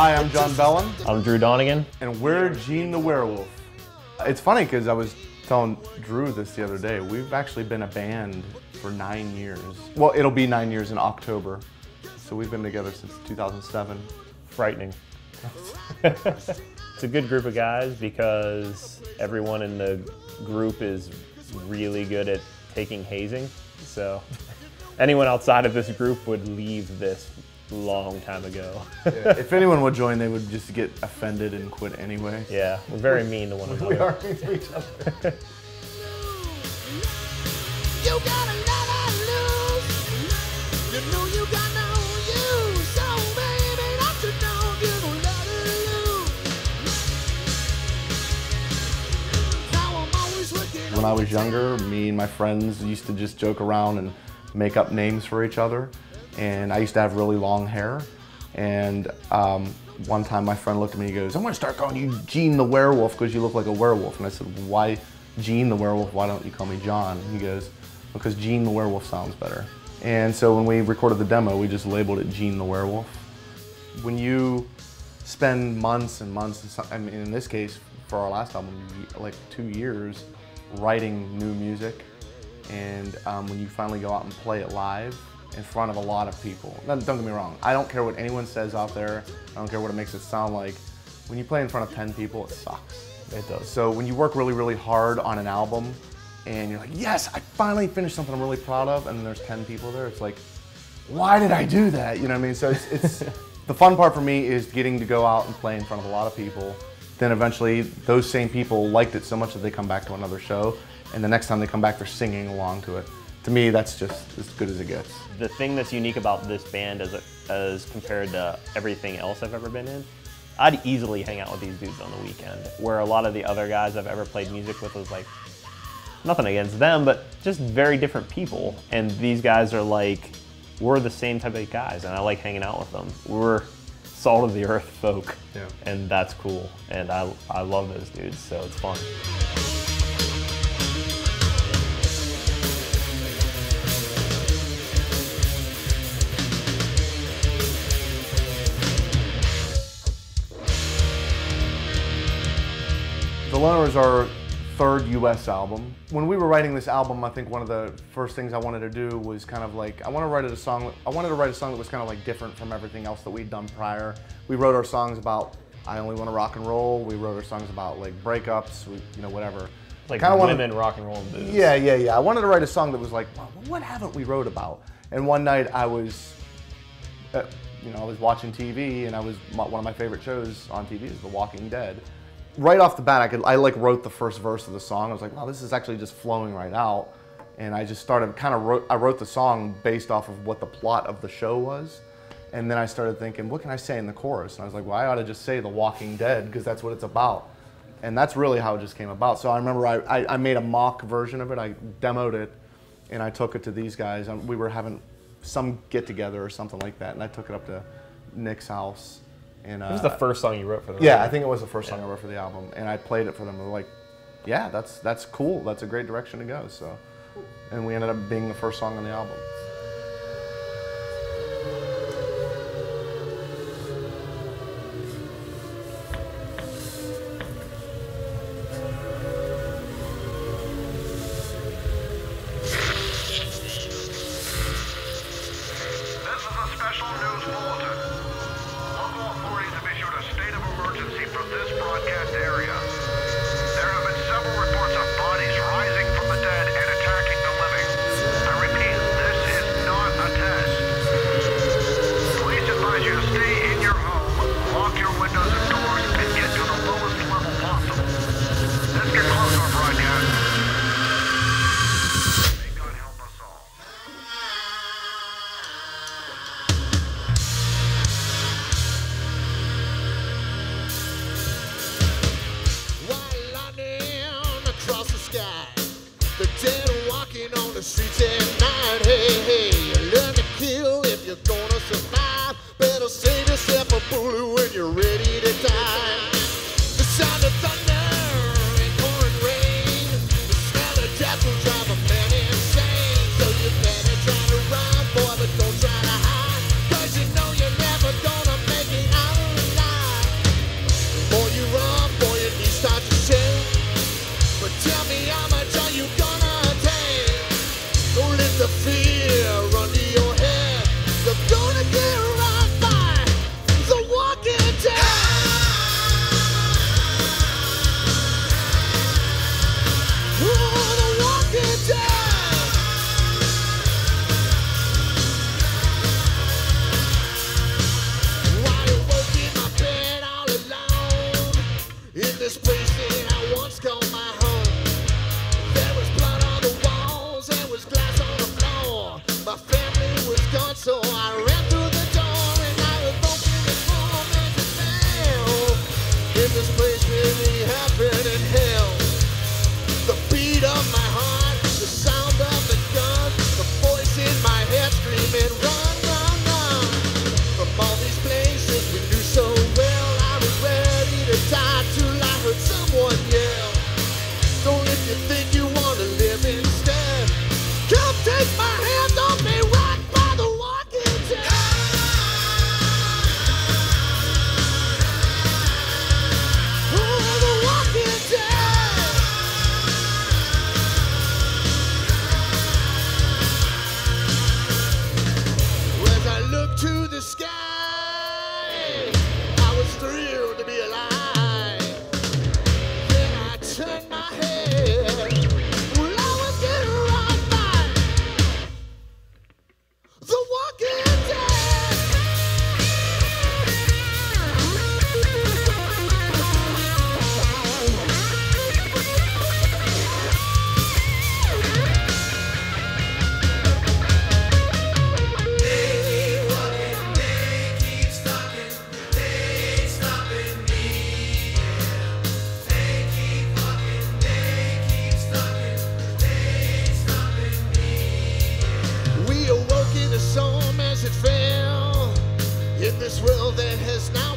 Hi, I'm Jon Belan. I'm Drew Donegan. And we're Gene the Werewolf. It's funny because I was telling Drew this the other day. We've actually been a band for 9 years. Well, it'll be 9 years in October. So we've been together since 2007. Frightening. It's a good group of guys because everyone in the group is really good at taking hazing. So anyone outside of this group would leave this long time ago. Yeah, if anyone would join, they would just get offended and quit anyway. Yeah, we're very mean to one another. We are mean to each other. You got a lot to lose. You know you got no use. So baby, don't you know you don't let it lose. Now I'm always looking. When I was younger, me and my friends used to just joke around and make up names for each other. And I used to have really long hair. And one time my friend looked at me and he goes, I'm gonna start calling you Gene the Werewolf because you look like a werewolf. And I said, why Gene the Werewolf? Why don't you call me Jon? And he goes, because Gene the Werewolf sounds better. And so when we recorded the demo, we just labeled it Gene the Werewolf. When you spend months and months, I mean, in this case, for our last album, like 2 years writing new music. And when you finally go out and play it live, in front of a lot of people. Don't get me wrong, I don't care what anyone says out there, I don't care what it makes it sound like. When you play in front of 10 people, it sucks. It does. So when you work really, really hard on an album, and you're like, yes, I finally finished something I'm really proud of, and then there's 10 people there, it's like, why did I do that? You know what I mean? So it's the fun part for me is getting to go out and play in front of a lot of people. Then eventually, those same people liked it so much that they come back to another show, and the next time they come back, they're singing along to it. To me, that's just as good as it gets. The thing that's unique about this band as compared to everything else I've ever been in, I'd easily hang out with these dudes on the weekend, where a lot of the other guys I've ever played music with was like, nothing against them, but just very different people. And these guys are like, we're the same type of guys, and I like hanging out with them. We're salt of the earth folk, yeah. And that's cool. And I love those dudes, so it's fun. The Loner is our third US album. When we were writing this album, I think one of the first things I wanted to do was kind of like, I wanted to write a song that was kind of like different from everything else that we'd done prior. We wrote our songs about, I only want to rock and roll. We wrote our songs about like breakups, you know, whatever. Like kind of women, rock and roll, and booze. Yeah. I wanted to write a song that was like, well, what haven't we wrote about? And one night I was, you know, I was watching TV, and one of my favorite shows on TV is The Walking Dead. Right off the bat, I like wrote the first verse of the song. I was like, wow, this is actually just flowing right out. And I just started I wrote the song based off of what the plot of the show was. And then I started thinking, what can I say in the chorus? And I was like, well, I ought to just say The Walking Dead because that's what it's about. And that's really how it just came about. So I remember I made a mock version of it. I demoed it and I took it to these guys. And we were having some get together or something like that. And I took it up to Nick's house. And, it was the first song you wrote for the Yeah, record. I think it was the first song I wrote for the album, and I played it for them. They were like, yeah, that's cool. That's a great direction to go. So, and we ended up being the first song on the album. This is a special news bulletin. Local authorities have issued a state of emergency for this broadcast area. There have been several reports of bodies rising from the dead and attacking the living. I repeat, this is not a test. Police advise you to stay in your home, lock your windows and doors, and get to the lowest level possible. Let's get close to our broadcast. May God help us all. White lightning across the sky. The dead are walking on the streets at night. Hey, hey, learn to kill if you're gonna survive. Better save yourself a bullet when you're ready to die. The sound of thunder and pouring rain. The smell of death will drive a man insane. So you better try to run, boy, but don't try to hide. 'Cause you know you're never gonna make it out alive. to the sky. I was thrilled to be alive. Then I turned my head. Well, I was getting run by the Walking Dead. We awoke in a storm as it fell in this world that has not